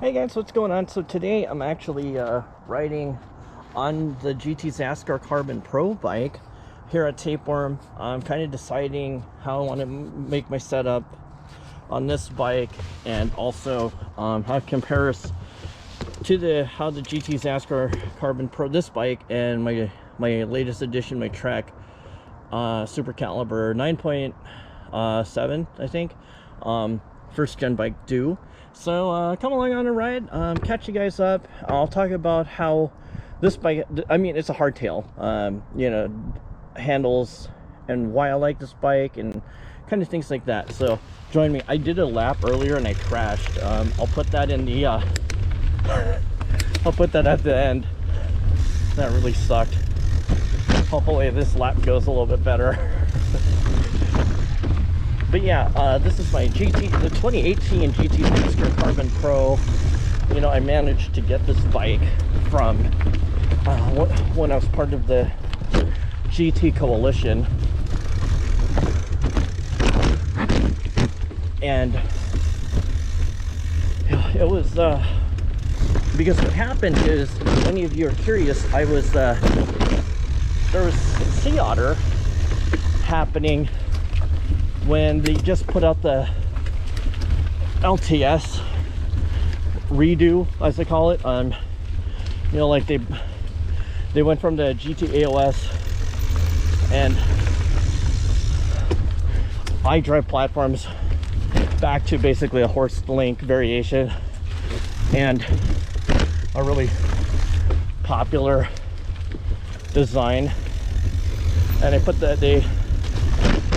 Hey guys, what's going on? So today I'm actually riding on the GT Zaskar Carbon Pro bike here at Tapeworm. I'm kind of deciding how I want to make my setup on this bike, and also how it compares to how the GT Zaskar Carbon Pro, this bike, and my latest edition, my Trek Super Caliber 9.7, I think, first gen bike due. So come along on a ride, catch you guys up. I'll talk about how this bike, I mean, it's a hardtail, you know, handles, and why I like this bike, and kind of things like that. So join me. I did a lap earlier and I crashed. I'll put that in the I'll put that at the end. That really sucked. Hopefully this lap goes a little bit better. But yeah, this is my the 2018 GT Zaskar Carbon Pro. You know, I managed to get this bike from when I was part of the GT Coalition, and it was because what happened is, if any of you are curious, I was there was sea otter happening when they just put out the LTS redo, as they call it. You know, like they went from the GT AOS and iDrive platforms back to basically a horse link variation, and a really popular design. And I put that they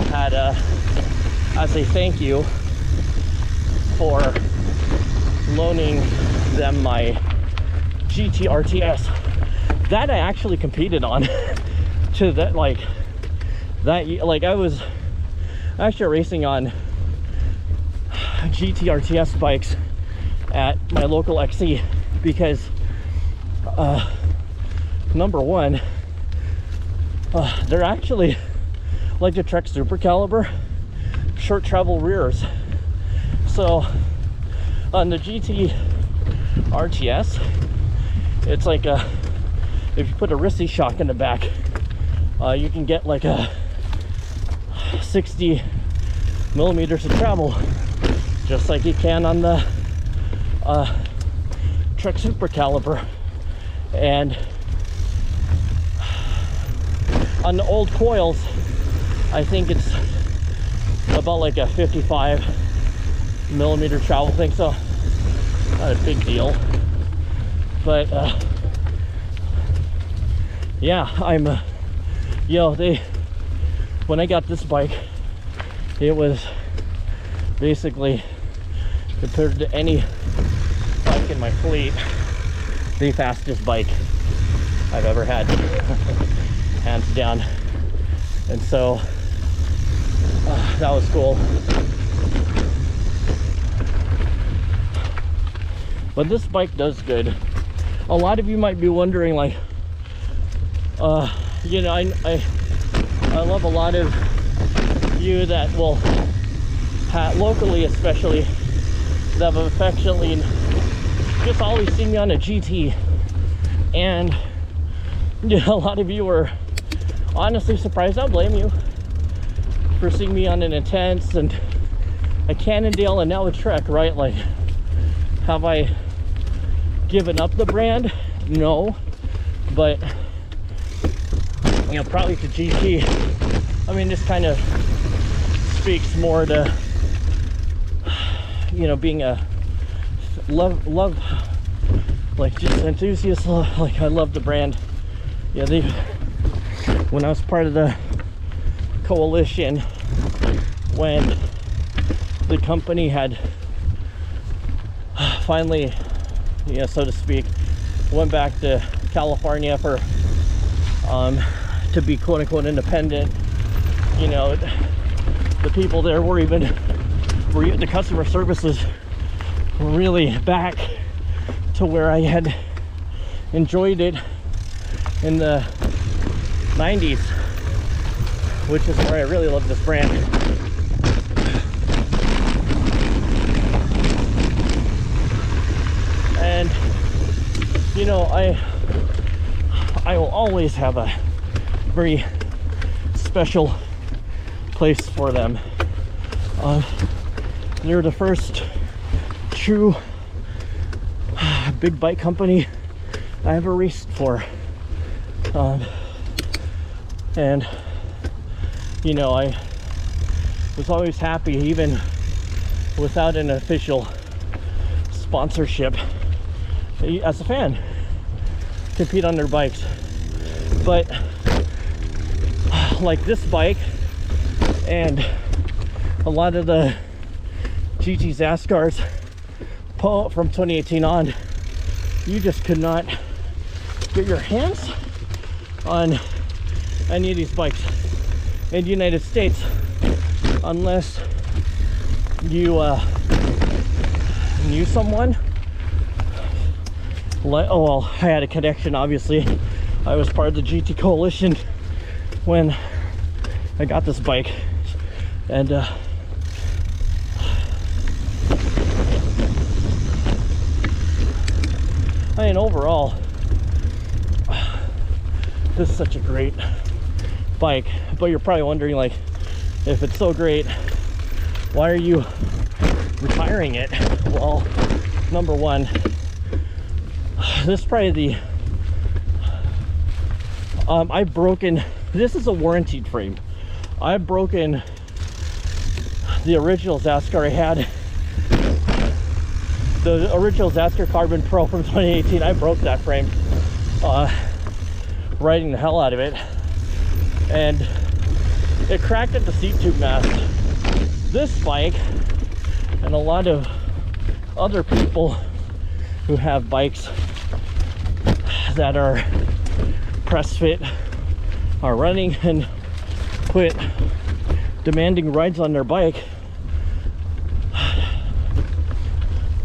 had as a thank you for loaning them my GT RTS that I actually competed on to that, like I was actually racing on GT RTS bikes at my local XC, because number one, they're actually like the Trek Super Caliber short travel rears. So on the GT RTS, it's like if you put a Rissy shock in the back, you can get like a 60 millimeters of travel, just like you can on the Trek Super Caliber. And on the old coils, I think it's about like a 55 millimeter travel thing, so not a big deal. But yeah, I'm you know, when I got this bike, it was basically, compared to any bike in my fleet, the fastest bike I've ever had, hands down. And so that was cool. But this bike does good. A lot of you might be wondering, like, you know, I love a lot of you that will locally, especially, that have affectionately just always seen me on a GT, and you know, a lot of you were honestly surprised. I don't blame you for seeing me on an Intense and a Cannondale and now a Trek, right? Like, have I given up the brand? No, but you know, probably to GT, I mean, this kind of speaks more to, you know, being a love like just enthusiast. Like, I love the brand. Yeah, when I was part of the coalition, when the company had finally, you know, so to speak, went back to California for to be quote unquote independent, you know, the people there were the customer services were really back to where I had enjoyed it in the 90s, which is where I really love this brand. you know, I will always have a very special place for them. They're the first true big bike company I ever raced for. And you know, I was always happy, even without an official sponsorship, as a fan, compete on their bikes. But like this bike and a lot of the GT Zaskars from 2018 on, you just could not get your hands on any of these bikes in the United States unless you knew someone. Oh well, I had a connection, obviously. I was part of the GT coalition when I got this bike, and I mean, overall, this is such a great bike. But you're probably wondering, like, if it's so great, why are you retiring it? Well, number one, this is probably the I've broken, this is a warranted frame. I've broken the original Zaskar I had, the original Zaskar Carbon Pro from 2018. I broke that frame riding the hell out of it, and it cracked at the seat tube mast. This bike and a lot of other people who have bikes that are press fit are running and put demanding rides on their bike.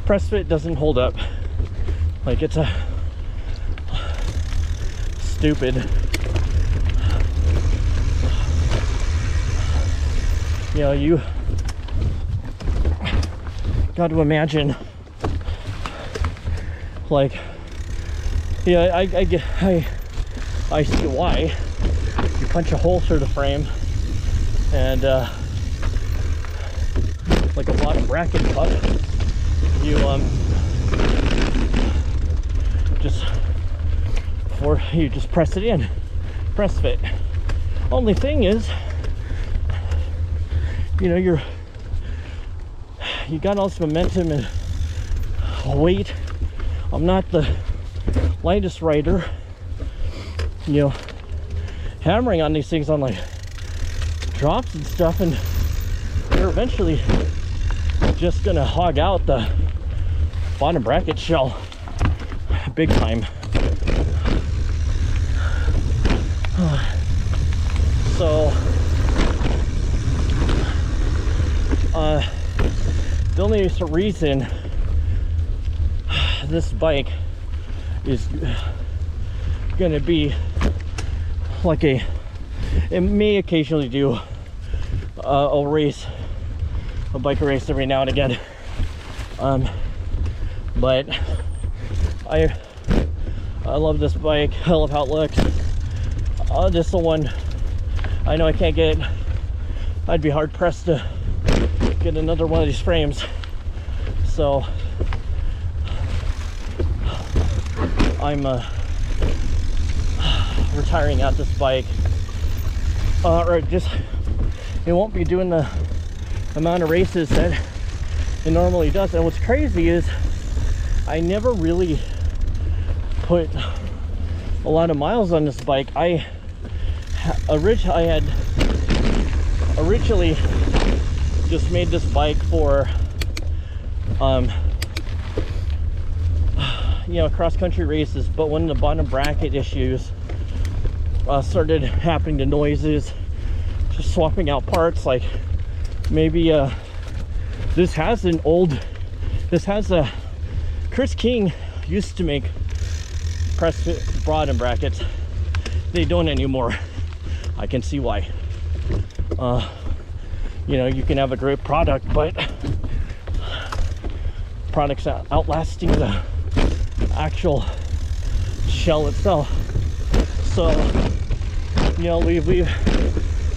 Press fit doesn't hold up. Like, it's a stupid, you know, you got to imagine, like, yeah, I see why. You punch a hole through the frame, and like a bottom bracket cut, you just press it in, press fit. Only thing is, you know, you got all this momentum and weight. I'm not the lightest rider, you know, hammering on these things on like drops and stuff, and they're eventually just gonna hog out the bottom bracket shell big time. So the only reason this bike is gonna be like it may occasionally do a bike race every now and again, but I love this bike. I love how it looks. Just the one, I know I can't get, I'd be hard pressed to get another one of these frames, so I'm retiring out this bike, or just, it won't be doing the amount of races that it normally does. And what's crazy is I never really put a lot of miles on this bike. I had originally just made this bike for you know, cross-country races, but when the bottom bracket issues started happening to noises, just swapping out parts, like maybe this has a Chris King used to make press fit bottom brackets. They don't anymore. I can see why. You know, you can have a great product, but products outlasting the actual shell itself. So, you know, we've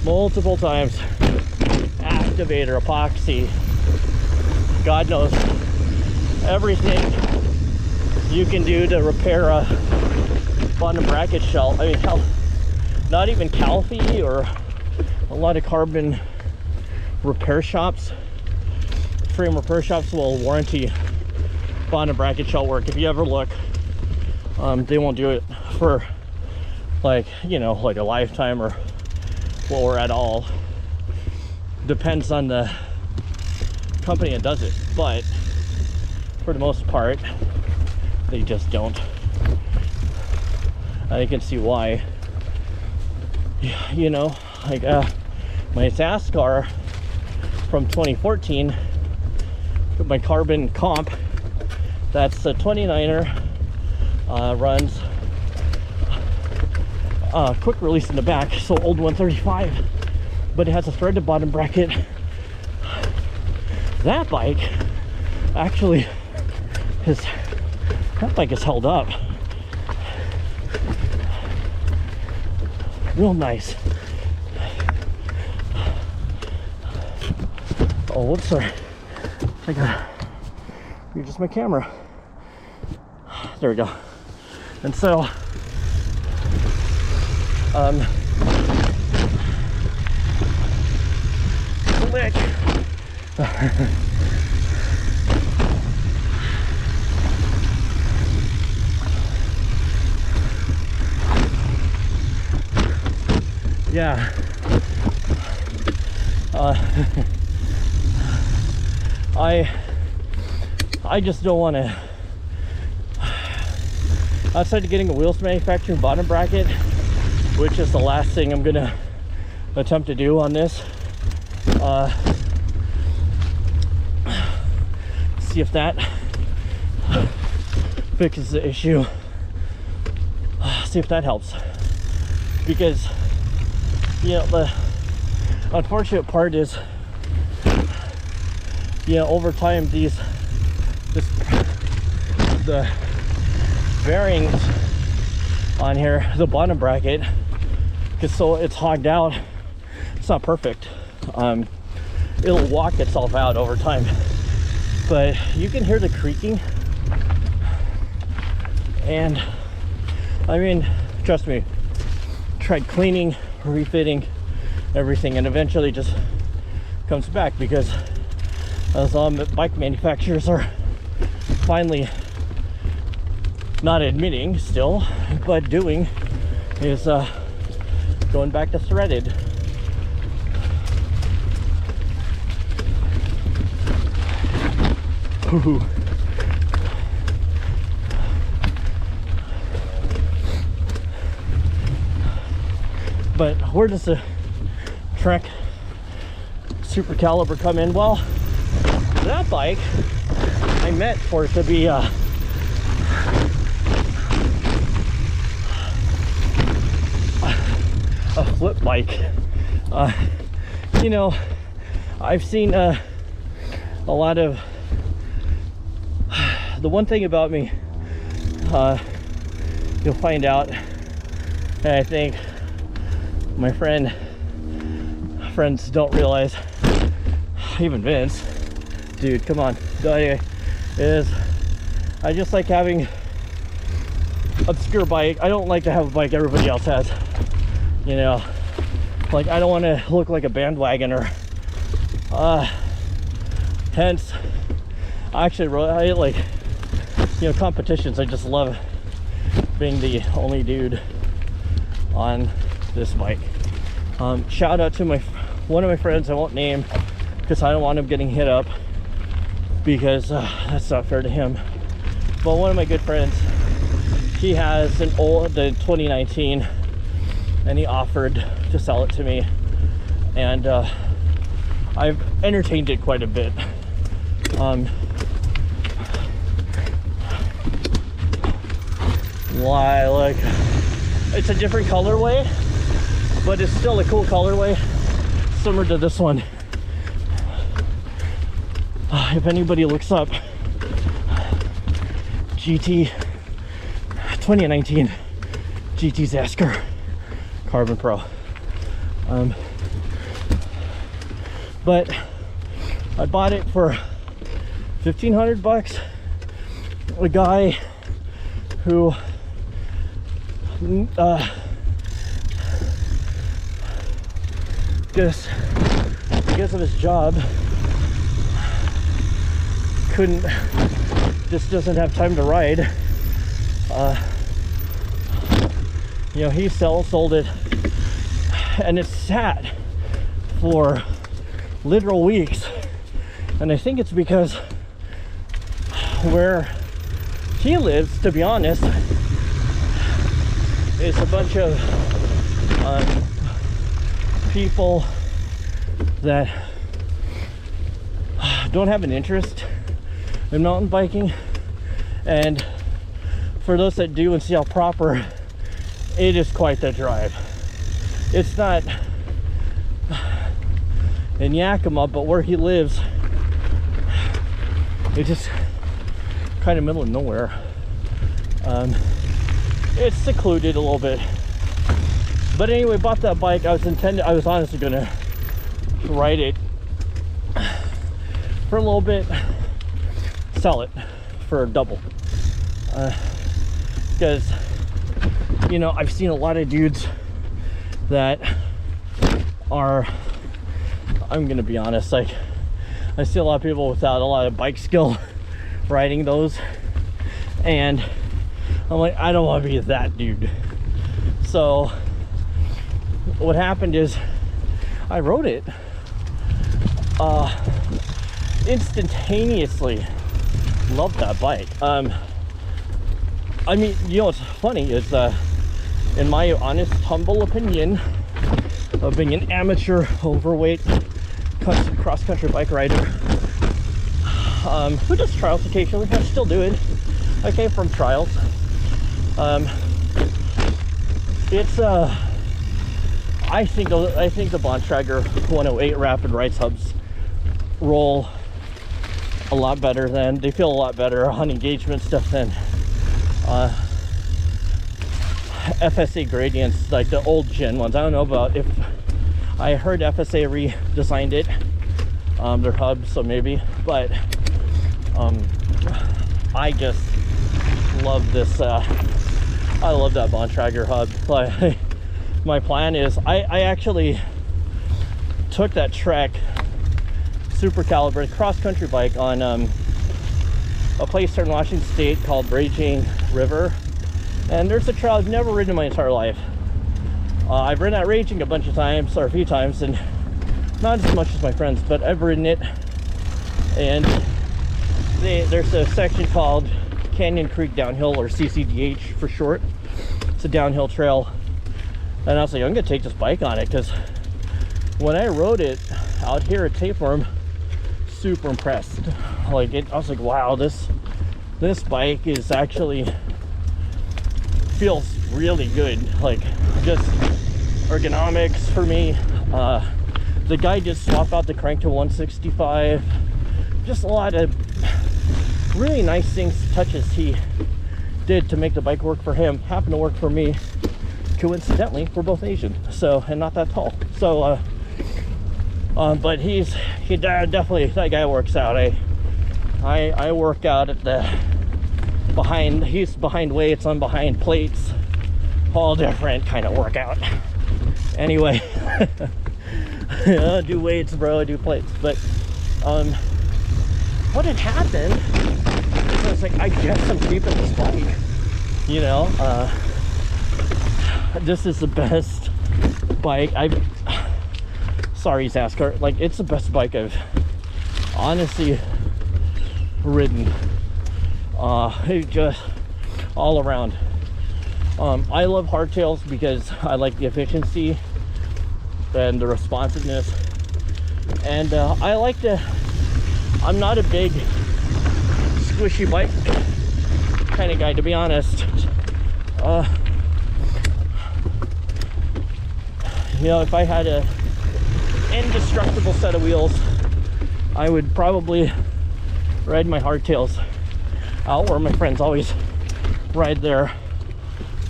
multiple times, activator, epoxy, God knows, everything you can do to repair a bottom bracket shell. I mean, hell, not even Calfee or a lot of carbon repair shops, frame repair shops will warranty bottom bracket shell work. If you ever look, they won't do it for, like, you know, like a lifetime or at all. Depends on the company that does it, but for the most part they just don't. I can see why. You know, like my Zaskar from 2014, my carbon comp, that's a 29er, runs quick release in the back, so old 135, but it has a threaded bottom bracket. That bike actually is held up real nice. Oh, whoops, sorry. You're just my camera. There we go. And so, click. Yeah. I just don't want to, outside of getting a wheels manufacturing bottom bracket, which is the last thing I'm gonna attempt to do on this, see if that fixes the issue, see if that helps, because, you know, the unfortunate part is, you know, over time the bearings on here, the bottom bracket, because so it's hogged out, it's not perfect. It'll walk itself out over time, but you can hear the creaking, and I mean, trust me, tried cleaning, refitting everything, and eventually just comes back, because as bike manufacturers are finally not admitting still, but doing, is going back to threaded. Ooh. But where does the Trek Super Caliber come in? Well, that bike I meant for it to be a flip bike. You know, I've seen a lot of, the one thing about me, you'll find out, and I think my friends don't realize, even Vince, dude, come on, is I just like having obscure bike. I don't like to have a bike everybody else has, you know, like I don't want to look like a bandwagoner. Hence, I actually really like, you know, competitions. I just love being the only dude on this bike. Shout out to one of my friends, I won't name because I don't want him getting hit up, because that's not fair to him. But one of my good friends, he has the 2019, and he offered to sell it to me, and I've entertained it quite a bit. Why, like, it's a different colorway, but it's still a cool colorway, similar to this one. If anybody looks up GT 2019 GT Zaskar Carbon Pro. But I bought it for $1,500. A guy who just because of his job just doesn't have time to ride. You know, he sold it, and it's sat for literal weeks. And I think it's because where he lives, to be honest, is a bunch of people that don't have an interest in mountain biking, and for those that do and see how proper, it is quite the drive. It's not in Yakima, but where he lives, it's just kind of middle of nowhere. It's secluded a little bit, but anyway, bought that bike. I was honestly gonna ride it for a little bit, sell it for double, because you know, I've seen a lot of dudes that are, I'm gonna be honest, like I see a lot of people without a lot of bike skill riding those, and I'm like, I don't want to be that dude. So what happened is I rode it instantaneously. Loved that bike. I mean, you know what's funny is in my honest humble opinion of being an amateur overweight cross-country bike rider who does trials occasionally, I still do it. I came from trials. It's I think the Bontrager 108 Rapid Rides hubs roll a lot better than, they feel a lot better on engagement stuff than FSA gradients, like the old gen ones. I don't know about, if I heard FSA redesigned it, their hubs, so maybe, but I just love this. I love that Bontrager hub. But my plan is, I actually took that Trek super calibrated cross-country bike on a place here in Washington State called Raging River, and there's a trail I've never ridden in my entire life. I've ridden that Raging a bunch of times, or a few times, and not as much as my friends, but I've ridden it. And there's a section called Canyon Creek Downhill, or CCDH for short. It's a downhill trail, and I was like, I'm gonna take this bike on it, because when I rode it out here at Tapeworm, super impressed. Like I was like, wow, this bike is actually feels really good. Like, just ergonomics for me. The guy did swap out the crank to 165. Just a lot of really nice things, touches he did to make the bike work for him. Happened to work for me. Coincidentally, we're both Asian, so, and not that tall. So but he definitely, that guy works out. I work out at the he's behind weights, I'm behind plates. All different kind of workout. Anyway, I do weights, bro, I do plates. But what had happened is I was like, I guess I'm keeping this bike, you know. This is the best bike sorry, Zaskar, like, it's the best bike I've honestly ridden. It just all around. I love hardtails because I like the efficiency and the responsiveness, and I like I'm not a big squishy bike kind of guy, to be honest. You know, if I had a indestructible set of wheels, I would probably ride my hardtails out where my friends always ride their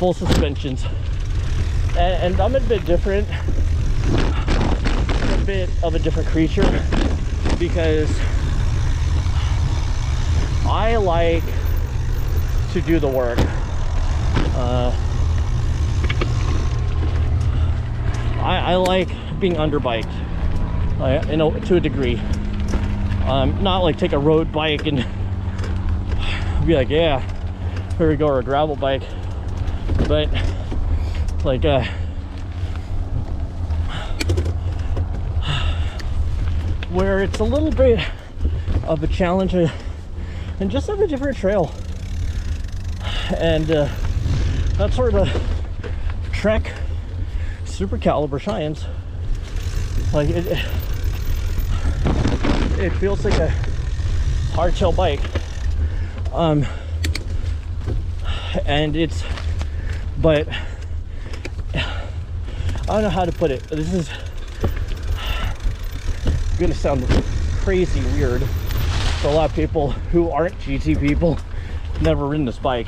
full suspensions. And I'm a bit different. I'm a bit of a different creature because I like to do the work. I like being underbiked, you know, to a degree. Not like take a road bike and be like, yeah, here we go, or a gravel bike, but like where it's a little bit of a challenge and just on a different trail. And that's where the Trek Super Caliber shines. Like it feels like a hardtail bike, and it's, but I don't know how to put it. This is gonna sound crazy weird for a lot of people who aren't GT people, never ridden this bike,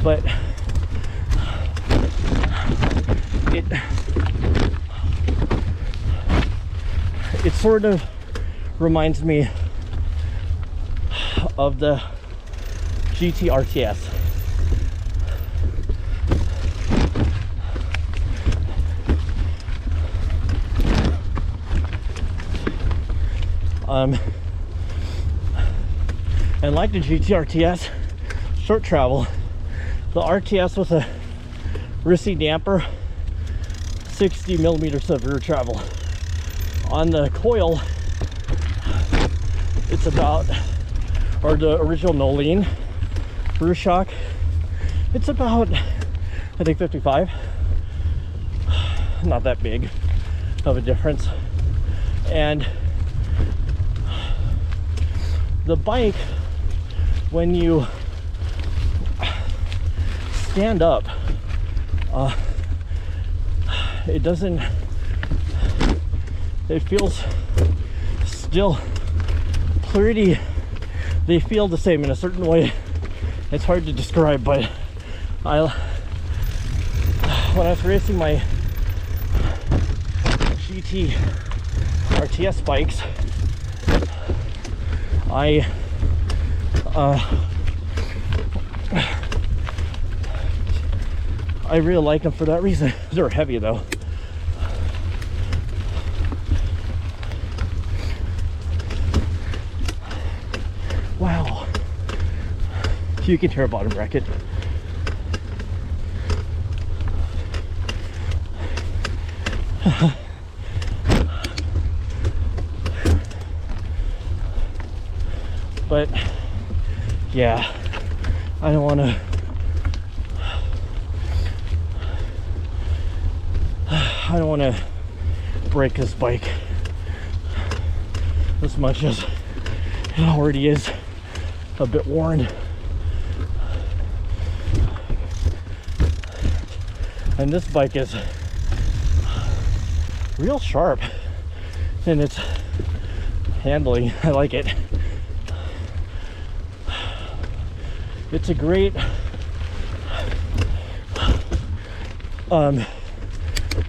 but it sort of reminds me of the GT RTS. And like the GT RTS short travel, the RTS with a Rissy damper, 60 millimeters of rear travel. On the coil, it's about, or the original Nolene rear shock, it's about, I think 55. Not that big of a difference. And the bike, when you stand up, it doesn't, it feels still pretty, they feel the same in a certain way. It's hard to describe, but when I was racing my GT RTS bikes, I really like them for that reason. They're heavy though. Wow, you can hear a bottom bracket. But yeah, I don't want to, break this bike as much as it already is a bit worn. And this bike is real sharp in its handling. I like it. It's a great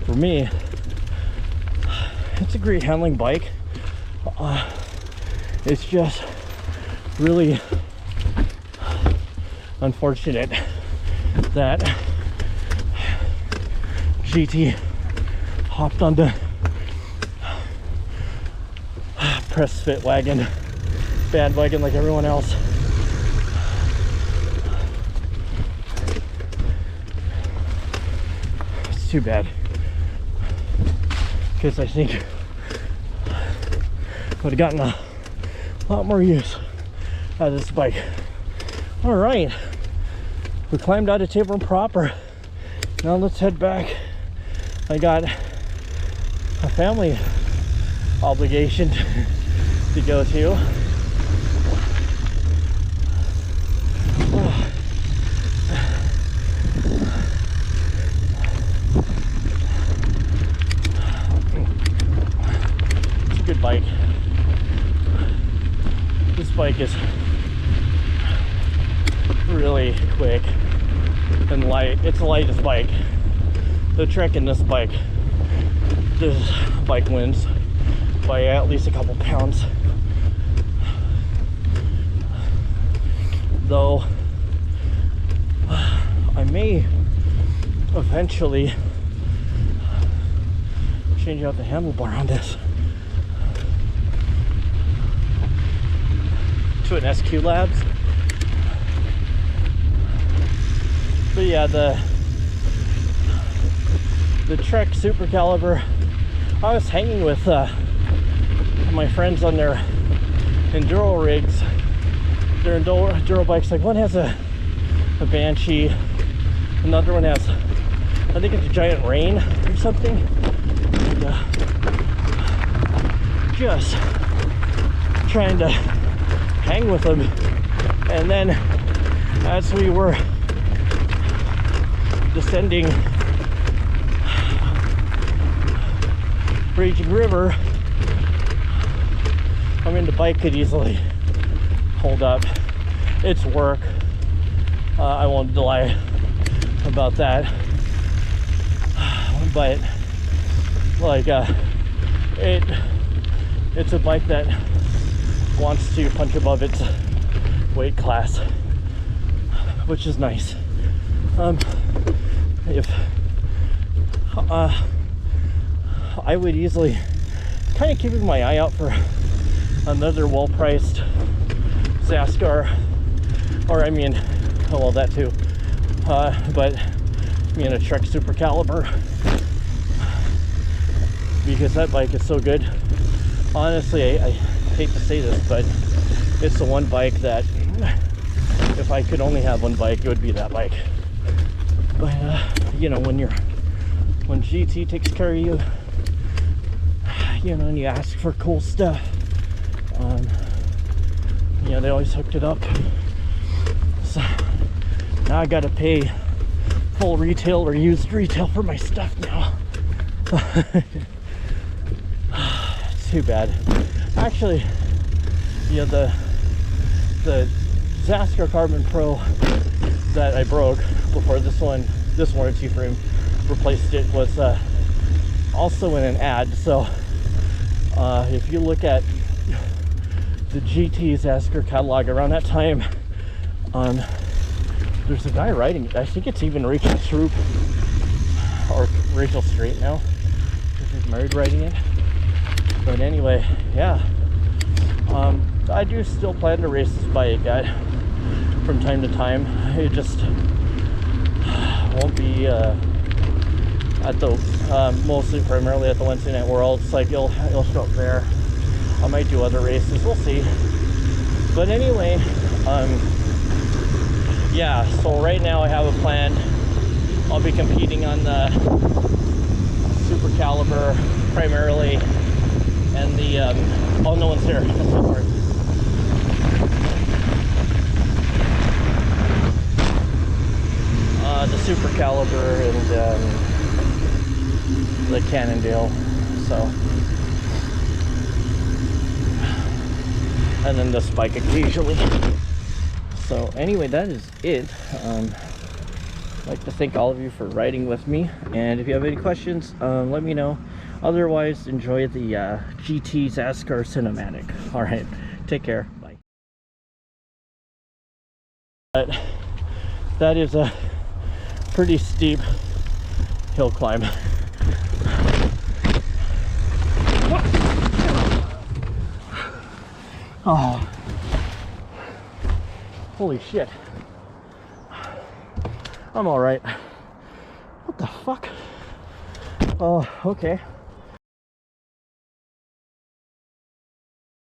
for me, it's a great handling bike. It's just really unfortunate that GT hopped on the press fit wagon, bandwagon like everyone else. It's too bad, because I think would have gotten a lot more use out of this bike. All right, we climbed out of Tapeworm proper. Now let's head back. I got a family obligation to go to. It's a good bike. This bike is really quick. and light. It's the lightest bike. The trick in this bike wins by at least a couple pounds. Though I may eventually change out the handlebar on this to an SQ Labs. But yeah, the Trek Super Caliber, I was hanging with my friends on their enduro rigs, their enduro bikes. Like, one has a Banshee, another one has, I think it's a Giant Rain or something, and just trying to hang with them. And then as we were descending Raging River, I mean, the bike could easily hold up. It's work. I won't lie about that. But like, it's a bike that wants to punch above its weight class, which is nice. If I would easily kind of keeping my eye out for another well-priced Zaskar, or I mean, oh well, that too, but I mean a Trek Super Caliber, because that bike is so good. Honestly, I hate to say this, but it's the one bike that, if I could only have one bike, it would be that bike. But you know, when GT takes care of you, you know, and you ask for cool stuff, you know, they always hooked it up. So now I gotta pay full retail or used retail for my stuff now. It's too bad. Actually, you know, the Zaskar Carbon Pro that I broke before this warranty frame replaced it was also in an ad. So if you look at the GT Zaskar catalog around that time, there's a guy riding it. I think it's even Rachel Troop or Rachel Straight now, she's married, riding it. But anyway, yeah, I do still plan to race this bike from time to time. It just won't be at the mostly primarily at the Wednesday Night Worlds. Like, it'll show up there. I might do other races, we'll see. But anyway, yeah, so right now I have a plan. I'll be competing on the Super Caliber primarily, and the oh, no one's here. I'm so sorry. The Super Caliber and the Cannondale. So, and then this bike occasionally. So anyway, that is it. I'd like to thank all of you for riding with me, and if you have any questions, let me know. Otherwise, enjoy the GT Zaskar cinematic. All right, take care. Bye. But that is a pretty steep hill climb. Oh, holy shit. I'm all right. What the fuck? Oh, okay.